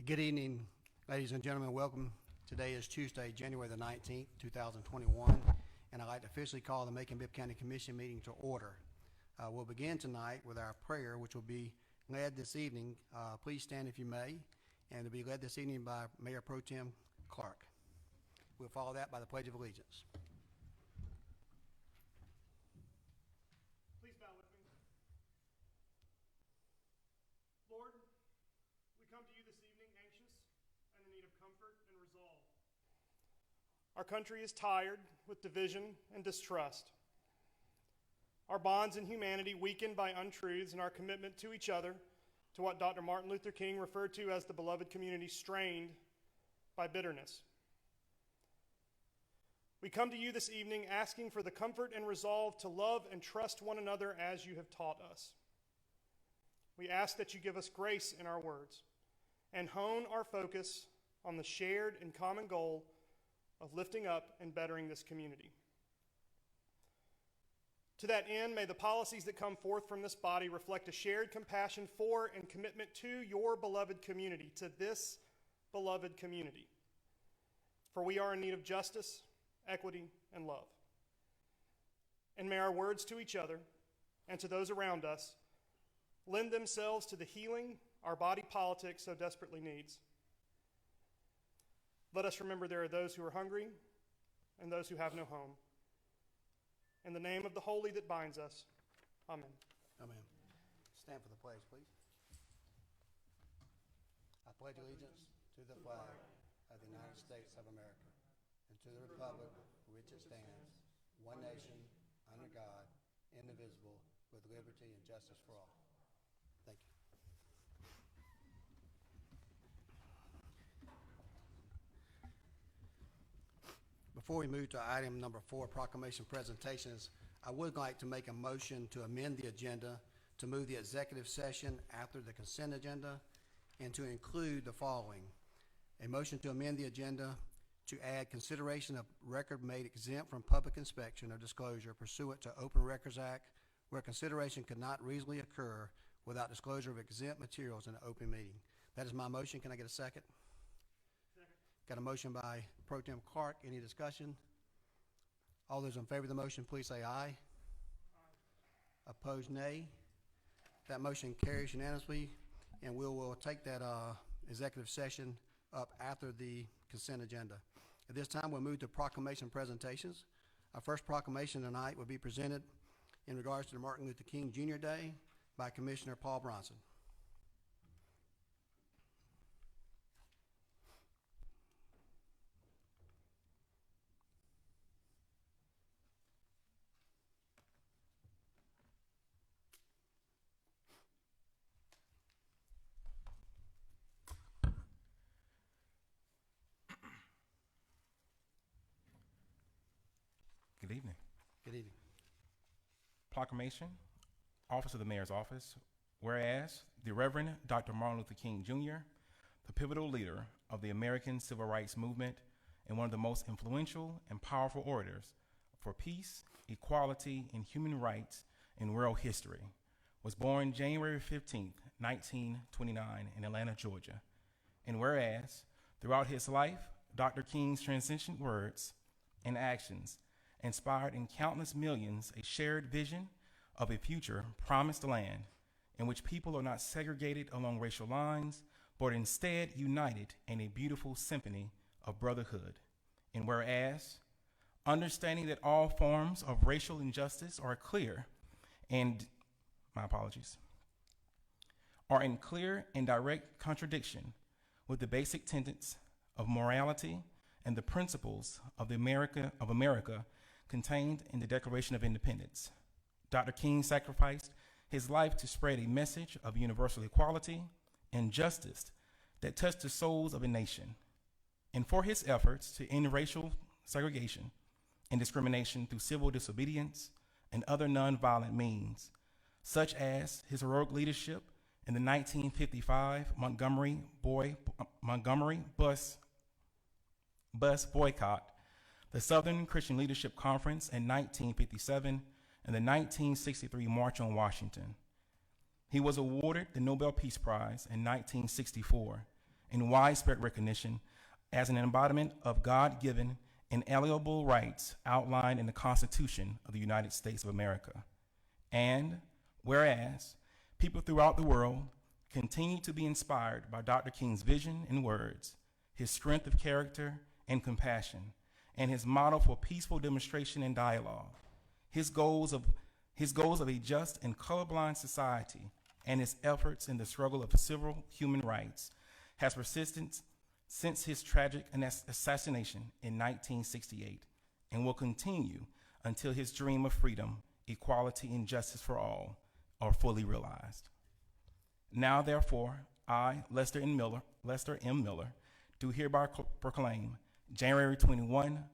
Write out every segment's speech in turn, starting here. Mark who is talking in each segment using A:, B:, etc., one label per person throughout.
A: Good evening, ladies and gentlemen. Welcome. Today is Tuesday, January the 19th, 2021, and I'd like to officially call the Macon-Bibb County Commission meeting to order. We'll begin tonight with our prayer, which will be led this evening. Please stand if you may, and it'll be led this evening by Mayor Pro Tem Clark. We'll follow that by the Pledge of Allegiance.
B: Please bow with me. Lord, we come to you this evening anxious and in need of comfort and resolve. Our country is tired with division and distrust. Our bonds in humanity weakened by untruths, and our commitment to each other, to what Dr. Martin Luther King referred to as the beloved community, strained by bitterness. We come to you this evening asking for the comfort and resolve to love and trust one another as you have taught us. We ask that you give us grace in our words and hone our focus on the shared and common goal of lifting up and bettering this community. To that end, may the policies that come forth from this body reflect a shared compassion for and commitment to your beloved community, to this beloved community. For we are in need of justice, equity, and love. And may our words to each other and to those around us lend themselves to the healing our body politic so desperately needs. Let us remember there are those who are hungry and those who have no home. In the name of the holy that binds us, amen.
A: Amen. Stand for the pledge, please. I pledge allegiance to the flag of the United States of America and to the republic for which it stands, one nation, under God, indivisible, with liberty and justice for all. Thank you. Before we move to item number 4, proclamation presentations, I would like to make a motion to amend the agenda to move the executive session after the consent agenda and to include the following. A motion to amend the agenda to add consideration of record made exempt from public inspection or disclosure pursuant to Open Records Act, where consideration could not reasonably occur without disclosure of exempt materials in an open meeting. That is my motion. Can I get a second? Got a motion by Pro Tem Clark. Any discussion? All those in favor of the motion, please say aye. Aye. Opposed, nay. That motion carries unanimously, and we will take that executive session up after the consent agenda. At this time, we'll move to proclamation presentations. Our first proclamation tonight will be presented in regards to the Martin Luther King Jr. Day by Commissioner Paul Bronson.
C: Good evening.
A: Good evening.
C: Proclamation, Office of the Mayor's Office. Whereas the Reverend Dr. Martin Luther King Jr., the pivotal leader of the American Civil Rights Movement and one of the most influential and powerful orators for peace, equality, and human rights in world history, was born January 15th, 1929 in Atlanta, Georgia. And whereas throughout his life, Dr. King's transcendent words and actions inspired in countless millions a shared vision of a future promised land in which people are not segregated along racial lines, but instead united in a beautiful symphony of brotherhood. And whereas, understanding that all forms of racial injustice are in clear and direct contradiction with the basic tenets of morality and the principles of America contained in the Declaration of Independence. Dr. King sacrificed his life to spread a message of universal equality and justice that touched the souls of a nation. And for his efforts to end racial segregation and discrimination through civil disobedience and other nonviolent means, such as his heroic leadership in the 1955 Montgomery bus boycott, the Southern Christian Leadership Conference in 1957, and the 1963 March on Washington. He was awarded the Nobel Peace Prize in 1964 and widespread recognition as an embodiment of God-given, inalienable rights outlined in the Constitution of the United States of America. And whereas people throughout the world continue to be inspired by Dr. King's vision and words, his strength of character and compassion, and his model for peaceful demonstration and dialogue, his goals of a just and colorblind society, and his efforts in the struggle of civil human rights has persisted since his tragic assassination in 1968 and will continue until his dream of freedom, equality, and justice for all are fully realized. Now, therefore, I, Lester M. Miller, do hereby proclaim January 21,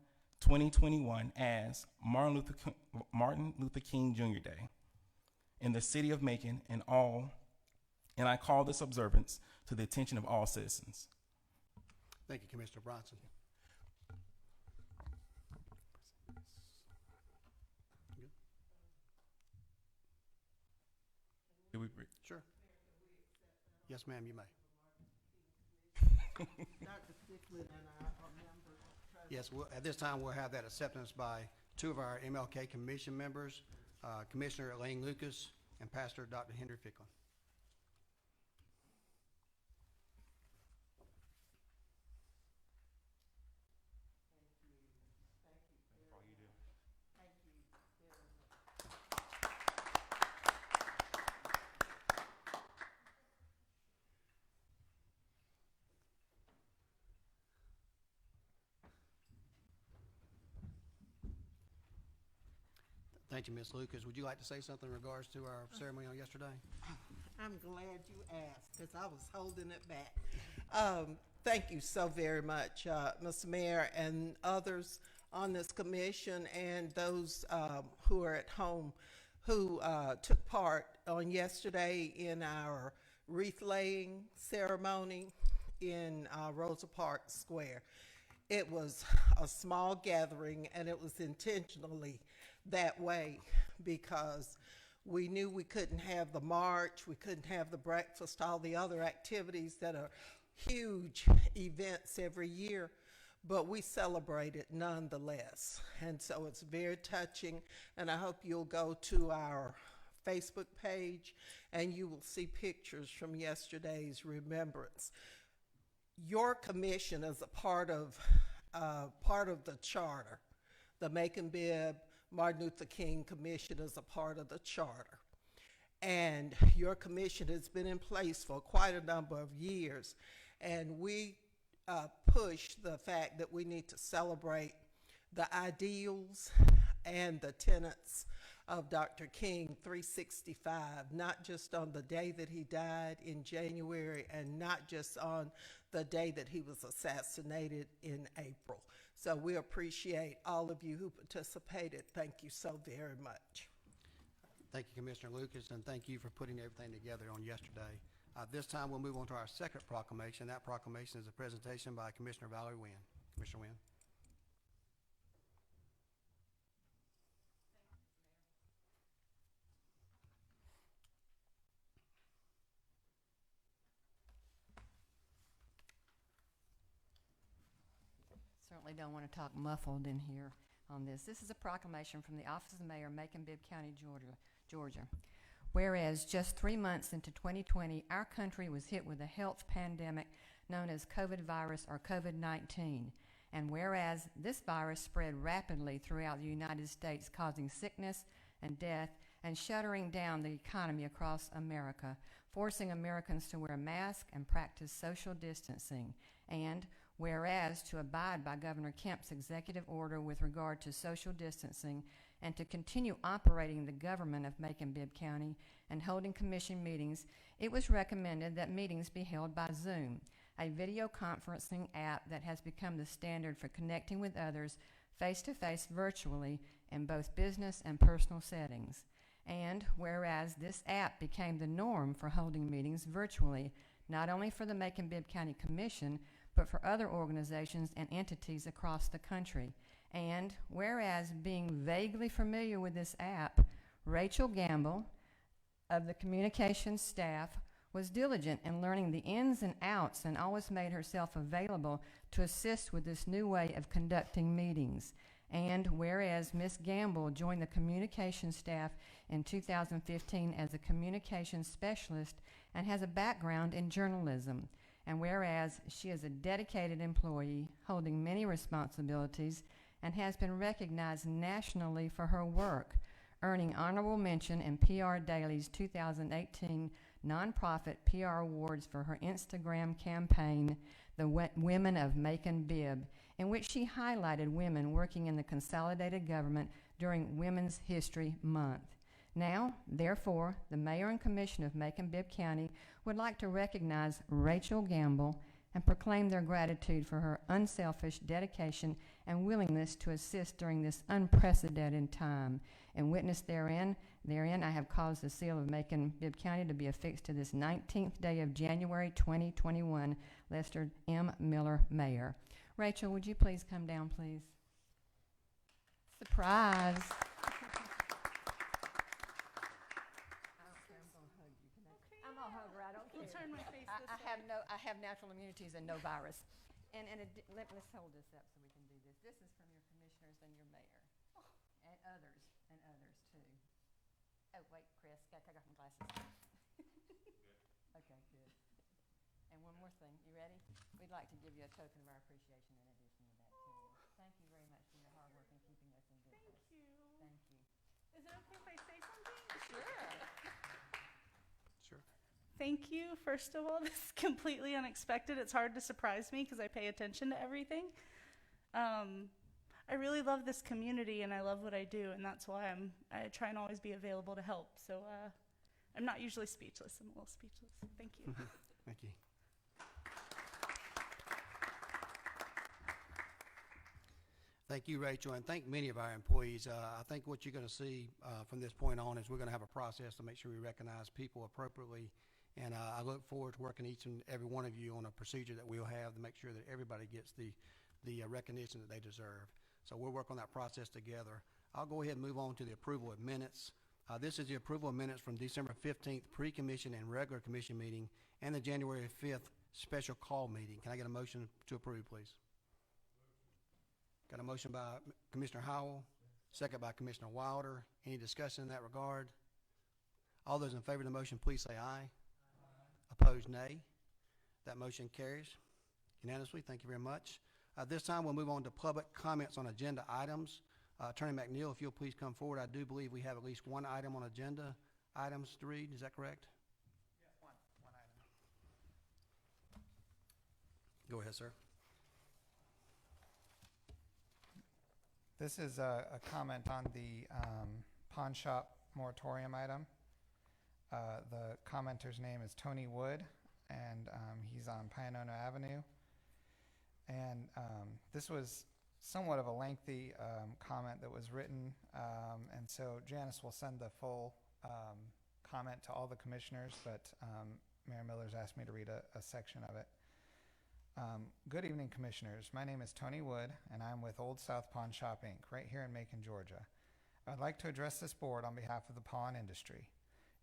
C: 2021 as Martin Luther King Jr. Day in the city of Macon and I call this observance to the attention of all citizens.
A: Thank you, Commissioner Bronson. Sure. Yes, ma'am, you may.
D: Dr. Ficklin and I are members.
A: Yes, at this time, we'll have that acceptance by two of our MLK Commission members, Commissioner Elaine Lucas and Pastor Dr. Henry Ficklin. Thank you, Ms. Lucas. Would you like to say something in regards to our ceremony on yesterday?
D: I'm glad you asked because I was holding it back. Thank you so very much, Mr. Mayor and others on this commission and those who are at home who took part on yesterday in our wreath laying ceremony in Rosa Parks Square. It was a small gathering and it was intentionally that way because we knew we couldn't have the march, we couldn't have the breakfast, all the other activities that are huge events every year, but we celebrate it nonetheless. And so it's very touching, and I hope you'll go to our Facebook page and you will see pictures from yesterday's remembrance. Your commission is a part of the charter. The Macon-Bibb Martin Luther King Commission is a part of the charter. And your commission has been in place for quite a number of years. And we push the fact that we need to celebrate the ideals and the tenets of Dr. King 365, not just on the day that he died in January and not just on the day that he was assassinated in April. So we appreciate all of you who participated. Thank you so very much.
A: Thank you, Commissioner Lucas, and thank you for putting everything together on yesterday. This time, we'll move on to our second proclamation. That proclamation is a presentation by Commissioner Valerie Wynn. Commissioner Wynn.
E: Certainly don't want to talk muffled in here on this. This is a proclamation from the Office of the Mayor, Macon-Bibb County, Georgia. Whereas just 3 months into 2020, our country was hit with a health pandemic known as COVID virus or COVID-19. And whereas this virus spread rapidly throughout the United States, causing sickness and death and shuttering down the economy across America, forcing Americans to wear masks and practice social distancing. And whereas to abide by Governor Kemp's executive order with regard to social distancing and to continue operating the government of Macon-Bibb County and holding commission meetings, it was recommended that meetings be held by Zoom, a video conferencing app that has become the standard for connecting with others face-to-face virtually in both business and personal settings. And whereas this app became the norm for holding meetings virtually, not only for the Macon-Bibb County Commission, but for other organizations and entities across the country. And whereas being vaguely familiar with this app, Rachel Gamble of the communications staff was diligent in learning the ins and outs and always made herself available to assist with this new way of conducting meetings. And whereas Ms. Gamble joined the communications staff in 2015 as a communications specialist and has a background in journalism, and whereas she is a dedicated employee holding many responsibilities and has been recognized nationally for her work, earning honorable mention in PR Daily's 2018 nonprofit PR awards for her Instagram campaign, The Women of Macon-Bibb, in which she highlighted women working in the consolidated government during Women's History Month. Now, therefore, the Mayor and Commission of Macon-Bibb County would like to recognize Rachel Gamble and proclaim their gratitude for her unselfish dedication and willingness to assist during this unprecedented time. And witness therein, I have caused the seal of Macon-Bibb County to be affixed to this 19th day of January 2021. Lester M. Miller, Mayor. Rachel, would you please come down, please? Surprise. I'm gonna hug her. I don't care.
F: We'll turn my face
E: I
F: this way.
E: have natural immunities and no virus. And let's hold this up so we can do this. This is from your commissioners and your mayor, and others too. Oh wait, Chris, I got my glasses. Okay, good. And one more thing. You ready? We'd like to give you a token of our appreciation in addition to that too. Thank you very much for your hard work in keeping us in business.
F: Thank you.
E: Thank you.
F: Is it okay if I say something?
E: Sure.
A: Sure.
F: Thank you. First of all, this is completely unexpected. It's hard to surprise me because I pay attention to everything. I really love this community and I love what I do, and that's why I try and always be available to help. So I'm not usually speechless. I'm a little speechless. Thank you.
A: Thank you. Thank you, Rachel, and thank many of our employees. I think what you're going to see from this point on is we're going to have a process to make sure we recognize people appropriately, and I look forward to working each and every one of you on a procedure that we'll have to make sure that everybody gets the recognition that they deserve. So we'll work on that process together. I'll go ahead and move on to the approval of minutes. This is the approval of minutes from December 15th pre-commission and regular commission meeting and the January 5th special call meeting. Can I get a motion to approve, please? Got a motion by Commissioner Howell, second by Commissioner Wilder. Any discussion in that regard? All those in favor of the motion, please say aye. Opposed, nay. That motion carries unanimously. Thank you very much. This time we'll move on to public comments on agenda items. Attorney McNeil, if you'll please come forward. I do believe we have at least one item on agenda items to read. Is that correct?
G: Yes, one item.
A: Go ahead, sir.
G: This is a comment on the pawn shop moratorium item. The commenter's name is Tony Wood, and he's on Pioneer Avenue. And this was somewhat of a lengthy comment that was written, and so Janice will send the full comment to all the commissioners, but Mayor Miller's asked me to read a section of it. Good evening, commissioners. My name is Tony Wood, and I'm with Old South Pawn Shop, Inc., right here in Macon, Georgia. I'd like to address this board on behalf of the pawn industry.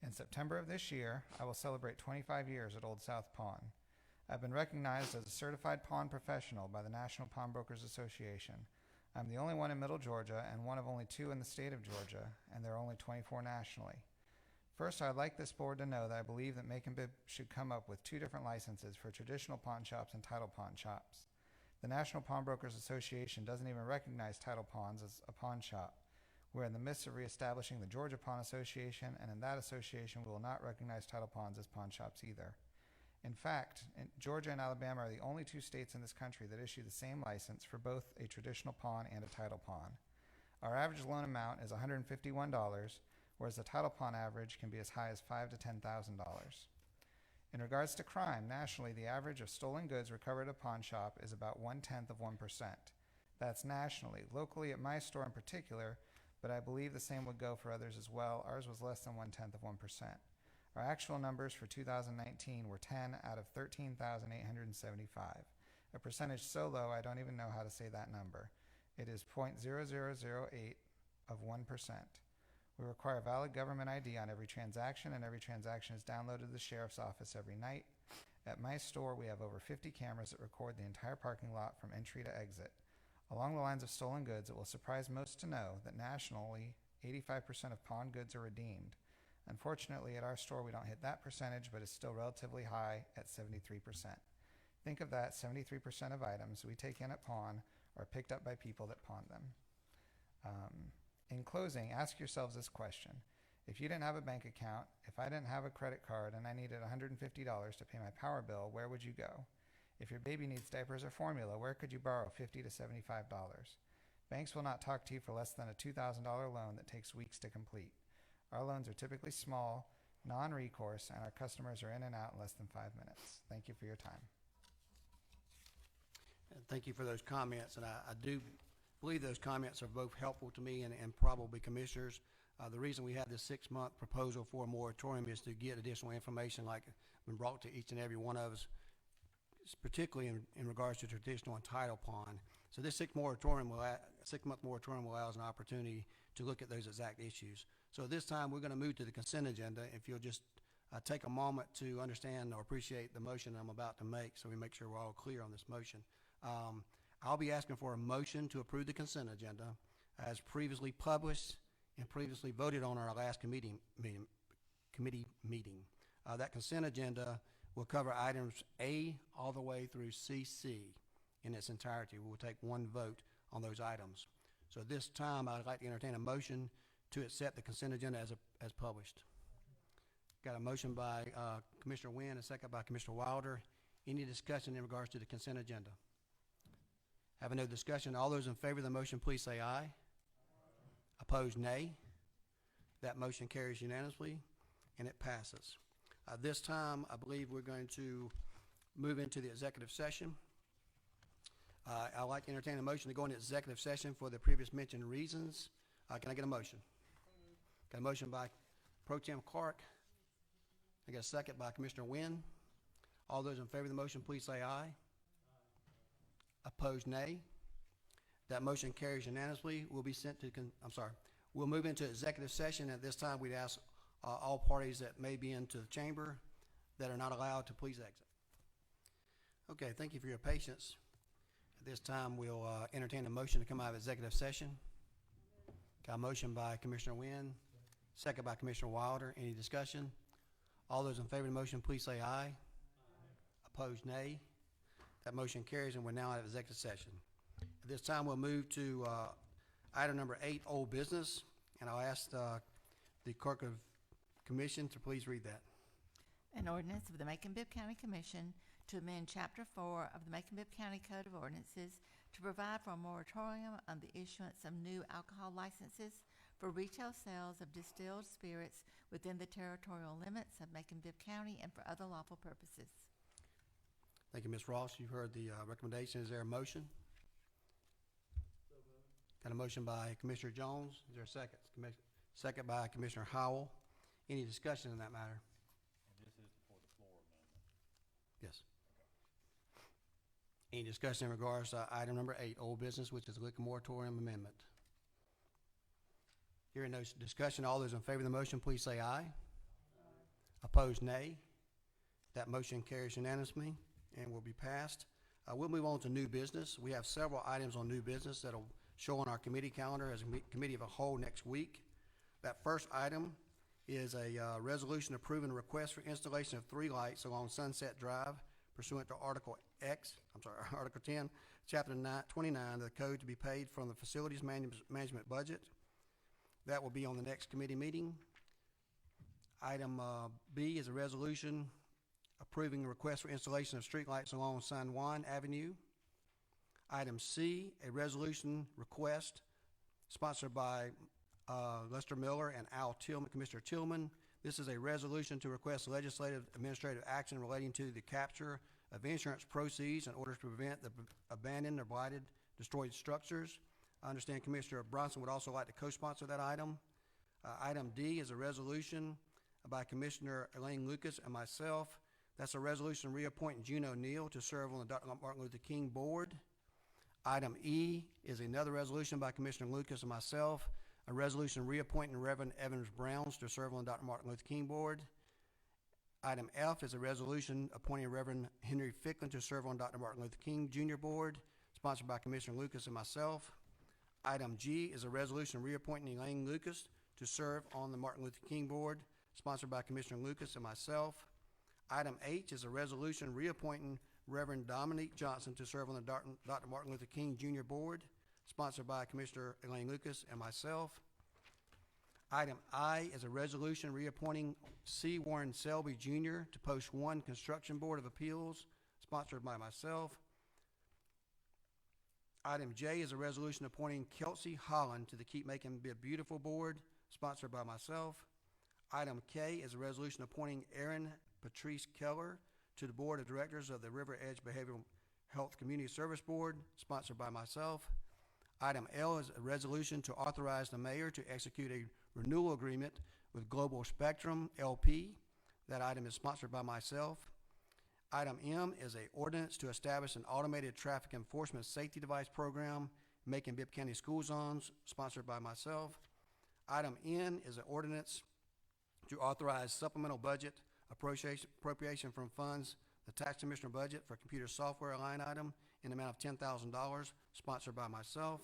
G: In September of this year, I will celebrate 25 years at Old South Pawn. I've been recognized as a certified pawn professional by the National Pawnbrokers Association. I'm the only one in Middle Georgia and one of only 2 in the state of Georgia, and there are only 24 nationally. First, I'd like this board to know that I believe that Macon-Bibb should come up with 2 different licenses for traditional pawn shops and title pawn shops. The National Pawnbrokers Association doesn't even recognize title pawns as a pawn shop. We're in the midst of reestablishing the Georgia Pawn Association, and in that association we will not recognize title pawns as pawn shops either. In fact, Georgia and Alabama are the only 2 states in this country that issue the same license for both a traditional pawn and a title pawn. Our average loan amount is $151, whereas the title pawn average can be as high as $5,000 to $10,000. In regards to crime, nationally, the average of stolen goods recovered at a pawn shop is about 1/10 of 1%. That's nationally. Locally, at my store in particular, but I believe the same would go for others as well, ours was less than 1/10 of 1%. Our actual numbers for 2019 were 10 out of 13,875, a percentage so low I don't even know how to say that number. It is 0.0008 of 1%. We require valid government ID on every transaction, and every transaction is downloaded to the sheriff's office every night. At my store, we have over 50 cameras that record the entire parking lot from entry to exit. Along the lines of stolen goods, it will surprise most to know that nationally, 85% of pawned goods are redeemed. Unfortunately, at our store, we don't hit that percentage, but it's still relatively high at 73%. Think of that, 73% of items we take in at pawn are picked up by people that pawn them. In closing, ask yourselves this question. If you didn't have a bank account, if I didn't have a credit card and I needed $150 to pay my power bill, where would you go? If your baby needs diapers or formula, where could you borrow $50 to $75? Banks will not talk to you for less than a $2,000 loan that takes weeks to complete. Our loans are typically small, non-recourse, and our customers are in and out in less than 5 minutes. Thank you for your time.
A: Thank you for those comments, and I do believe those comments are both helpful to me and probably commissioners. The reason we have this 6-month proposal for a moratorium is to get additional information like been brought to each and every one of us, particularly in regards to traditional and title pawn. So this 6-month moratorium will allow us an opportunity to look at those exact issues. So at this time, we're going to move to the consent agenda. If you'll just take a moment to understand or appreciate the motion I'm about to make so we make sure we're all clear on this motion. I'll be asking for a motion to approve the consent agenda as previously published and previously voted on our last committee meeting. That consent agenda will cover items A all the way through CC in its entirety. We will take one vote on those items. So at this time, I'd like to entertain a motion to accept the consent agenda as published. Got a motion by Commissioner Wynn, a second by Commissioner Wilder. Any discussion in regards to the consent agenda? Having no discussion, all those in favor of the motion, please say aye. Opposed, nay. That motion carries unanimously, and it passes. This time, I believe we're going to move into the executive session. I'd like to entertain a motion to go into executive session for the previous mentioned reasons. Can I get a motion? Got a motion by Pro Tem Clark. I got a second by Commissioner Wynn. All those in favor of the motion, please say aye. Opposed, nay. That motion carries unanimously. We'll be sent to, we'll move into executive session. At this time, we'd ask all parties that may be into the chamber that are not allowed to please exit. Okay, thank you for your patience. At this time, we'll entertain a motion to come out of executive session. Got a motion by Commissioner Wynn, second by Commissioner Wilder. Any discussion? All those in favor of the motion, please say aye. Opposed, nay. That motion carries, and we're now out of executive session. At this time, we'll move to item number 8, old business, and I'll ask the clerk of commission to please read that.
H: An ordinance of the Macon-Bibb County Commission to amend Chapter 4 of the Macon-Bibb County Code of Ordinances to provide for a moratorium on the issuance of new alcohol licenses for retail sales of distilled spirits within the territorial limits of Macon-Bibb County and for other lawful purposes.
A: Thank you, Ms. Ross. You've heard the recommendation. Is there a motion? Got a motion by Commissioner Jones. Is there a second? Second by Commissioner Howell. Any discussion in that matter?
I: And this is for the floor amendment.
A: Yes. Any discussion in regards to item number 8, old business, which is liquor moratorium amendment? Hearing no discussion, all those in favor of the motion, please say aye. Opposed, nay. That motion carries unanimously and will be passed. We'll move on to new business. We have several items on new business that will show on our committee calendar as a committee of a whole next week. That first item is a resolution approving a request for installation of 3 lights along Sunset Drive pursuant to Article 10, Chapter 29 of the Code to be paid from the Facilities Management Budget. That will be on the next committee meeting. Item B is a resolution approving a request for installation of streetlights along San Juan Avenue. Item C, a resolution request sponsored by Lester Miller and Commissioner Tillman. This is a resolution to request legislative administrative action relating to the capture of insurance proceeds in order to prevent the abandoned or blighted destroyed structures. I understand Commissioner Bronson would also like to co-sponsor that item. Item D is a resolution by Commissioner Elaine Lucas and myself. That's a resolution reappointing June O'Neill to serve on the Dr. Martin Luther King Board. Item E is another resolution by Commissioner Lucas and myself a resolution reappointing Reverend Evans Browns to serve on the Dr. Martin Luther King Board. Item F is a resolution appointing Reverend Henry Ficklin to serve on Dr. Martin Luther King Jr. Board, sponsored by Commissioner Lucas and myself. Item G is a resolution reappointing Elaine Lucas to serve on the Martin Luther King Board, sponsored by Commissioner Lucas and myself. Item H is a resolution reappointing Reverend Dominique Johnson to serve on the Dr. Martin Luther King Jr. Board, sponsored by Commissioner Elaine Lucas and myself. Item I is a resolution reappointing C. Warren Selby Jr. to Post 1 Construction Board of Appeals, sponsored by myself. Item J is a resolution appointing Kelsey Holland to the Keep Macon-Bibb Beautiful Board, sponsored by myself. Item K is a resolution appointing Erin Patrice Keller to the Board of Directors of the River Edge Behavioral Health Community Service Board, sponsored by myself. Item L is a resolution to authorize the mayor to execute a renewal agreement with Global Spectrum LP. That item is sponsored by myself. Item M is a ordinance to establish an automated traffic enforcement safety device program, Macon-Bibb County School Zones, sponsored by myself. Item N is an ordinance to authorize supplemental budget appropriation from funds, the tax commissioner budget for computer software line item in the amount of $10,000, sponsored by myself.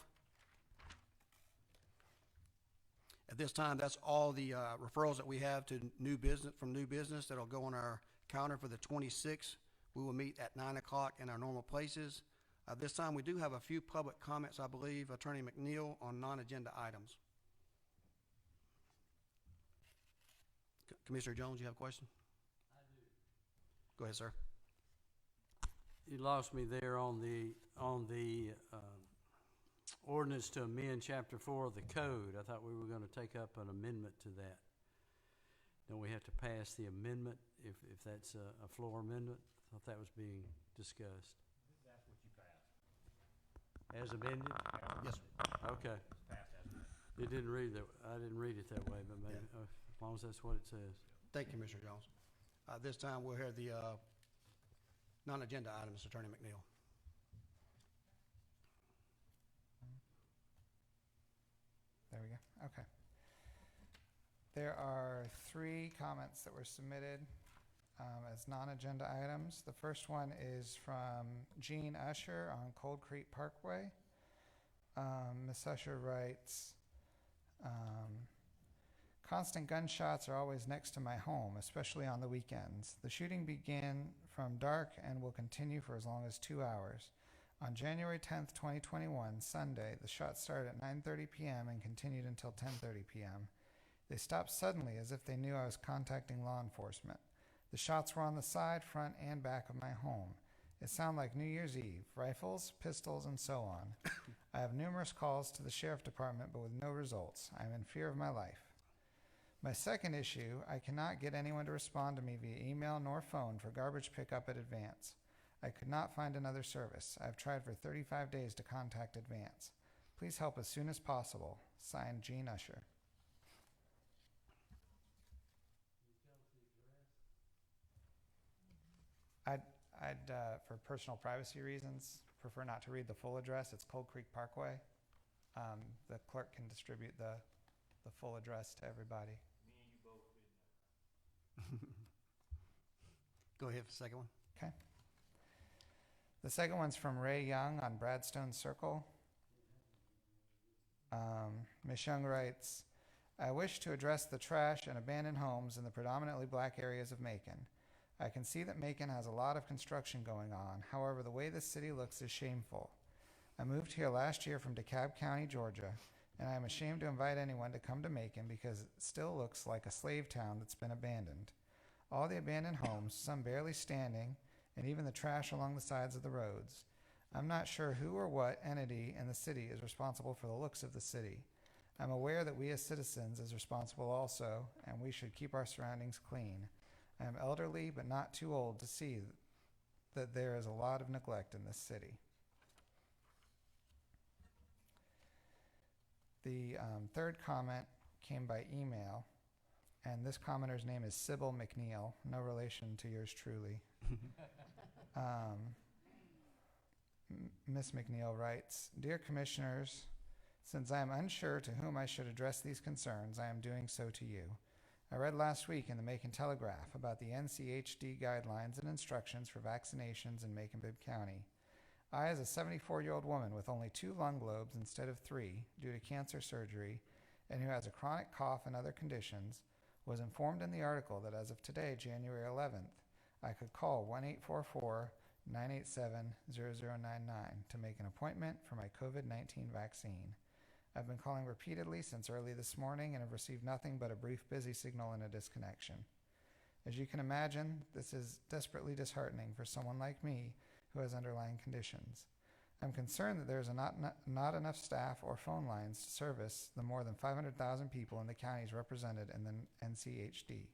A: At this time, that's all the referrals that we have to new business that'll go on our calendar for the 26th. We will meet at 9 o'clock in our normal places. This time, we do have a few public comments, I believe, Attorney McNeil, on non-agenda items. Commissioner Jones, you have a question? I do. Go ahead, sir.
I: You lost me there on the ordinance to amend Chapter 4 of the code. I thought we were going to take up an amendment to that. Don't we have to pass the amendment if that's a floor amendment? I thought that was being discussed.
C: That's what you passed.
I: As amended?
A: Yes, sir.
I: Okay.
C: Passed as amended.
I: It didn't read that. I didn't read it that way, but maybe as long as that's what it says.
A: Thank you, Commissioner Jones. This time, we'll hear the non-agenda items, Attorney McNeil.
G: There we go. Okay. There are 3 comments that were submitted as non-agenda items. The first one is from Jean Usher on Cold Creek Parkway. Ms. Usher writes, constant gunshots are always next to my home, especially on the weekends. The shooting began from dark and will continue for as long as 2 hours. On January 10th, 2021, Sunday, the shots started at 9:30 p.m. and continued until 10:30 p.m. They stopped suddenly as if they knew I was contacting law enforcement. The shots were on the side, front, and back of my home. It sounded like New Year's Eve, rifles, pistols, and so on. I have numerous calls to the sheriff department, but with no results. I am in fear of my life. My second issue, I cannot get anyone to respond to me via email nor phone for garbage pickup at Advance. I could not find another service. I have tried for 35 days to contact Advance. Please help as soon as possible. Signed, Jean Usher. I'd for personal privacy reasons, prefer not to read the full address. It's Cold Creek Parkway. The clerk can distribute the full address to everybody.
C: Me and you both read that.
A: Go ahead for the second one.
G: Okay. The second one's from Ray Young on Bradstone Circle. Ms. Young writes, I wish to address the trash and abandoned homes in the predominantly black areas of Macon. I can see that Macon has a lot of construction going on. However, the way this city looks is shameful. I moved here last year from DeKalb County, Georgia, and I am ashamed to invite anyone to come to Macon because it still looks like a slave town that's been abandoned. All the abandoned homes, some barely standing, and even the trash along the sides of the roads. I'm not sure who or what entity in the city is responsible for the looks of the city. I'm aware that we as citizens is responsible also, and we should keep our surroundings clean. I am elderly but not too old to see that there is a lot of neglect in this city. The third comment came by email, and this commenter's name is Sybil McNeil, no relation to yours truly. Ms. McNeil writes, Dear Commissioners, Since I am unsure to whom I should address these concerns, I am doing so to you. I read last week in the Macon Telegraph about the NCHD guidelines and instructions for vaccinations in Macon-Bibb County. I, as a 74-year-old woman with only 2 lung globes instead of 3 due to cancer surgery, and who has a chronic cough and other conditions, was informed in the article that as of today, January 11th, I could call 1-844-987-0099 to make an appointment for my COVID-19 vaccine. I've been calling repeatedly since early this morning and have received nothing but a brief busy signal and a disconnection. As you can imagine, this is desperately disheartening for someone like me who has underlying conditions. I'm concerned that there is not enough staff or phone lines to service the more than 500,000 people in the counties represented in the NCHD.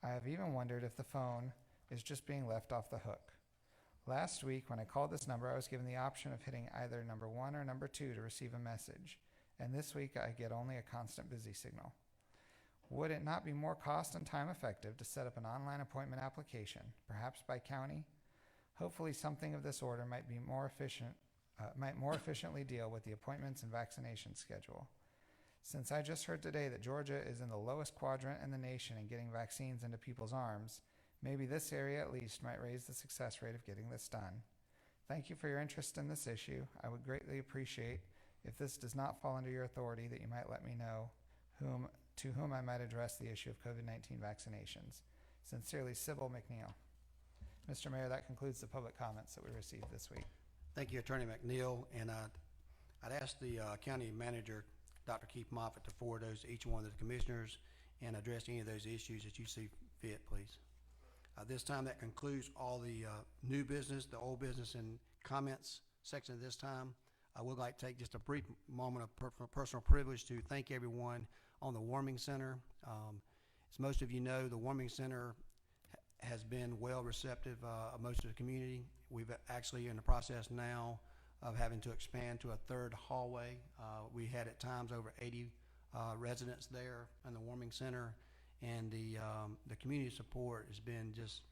G: I have even wondered if the phone is just being left off the hook. Last week, when I called this number, I was given the option of hitting either number 1 or number 2 to receive a message, and this week I get only a constant busy signal. Would it not be more cost and time effective to set up an online appointment application, perhaps by county? Hopefully something of this order might more efficiently deal with the appointments and vaccination schedule. Since I just heard today that Georgia is in the lowest quadrant in the nation in getting vaccines into people's arms, maybe this area at least might raise the success rate of getting this done. Thank you for your interest in this issue. I would greatly appreciate if this does not fall under your authority that you might let me know to whom I might address the issue of COVID-19 vaccinations. Sincerely, Sybil McNeil. Mr. Mayor, that concludes the public comments that we received this week.
A: Thank you, Attorney McNeil, and I'd ask the county manager, Dr. Keith Moffitt, to forward those to each one of the commissioners and address any of those issues that you see fit, please. This time, that concludes all the new business, the old business, and comments section at this time. I would like to take just a brief moment of personal privilege to thank everyone on the Warming Center. As most of you know, the Warming Center has been well receptive of most of the community. We've actually in the process now of having to expand to a 3rd hallway. We had at times over 80 residents there in the Warming Center, and the community support has been just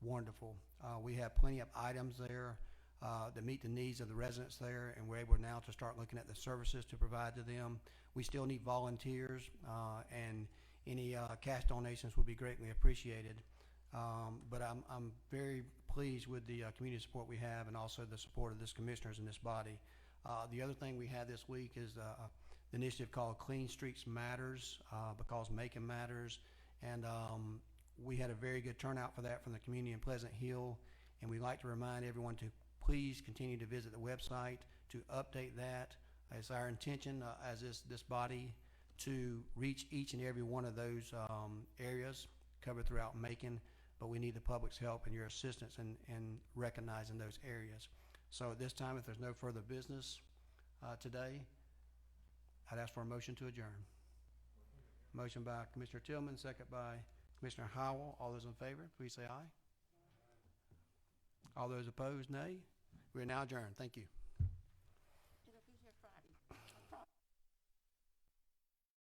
A: wonderful. We have plenty of items there that meet the needs of the residents there, and we're able now to start looking at the services to provide to them. We still need volunteers, and any cash donations would be greatly appreciated. But I'm very pleased with the community support we have, and also the support of this commissioners in this body. The other thing we had this week is the initiative called Clean Streets Matters, because Macon matters, and we had a very good turnout for that from the community in Pleasant Hill, and we'd like to remind everyone to please continue to visit the website to update that. It's our intention as this body to reach each and every one of those areas covered throughout Macon, but we need the public's help and your assistance in recognizing those areas. So at this time, if there's no further business today, I'd ask for a motion to adjourn. Motion by Commissioner Tillman, second by Commissioner Howell. All those in favor, please say aye. All those opposed, nay. We are now adjourned. Thank you.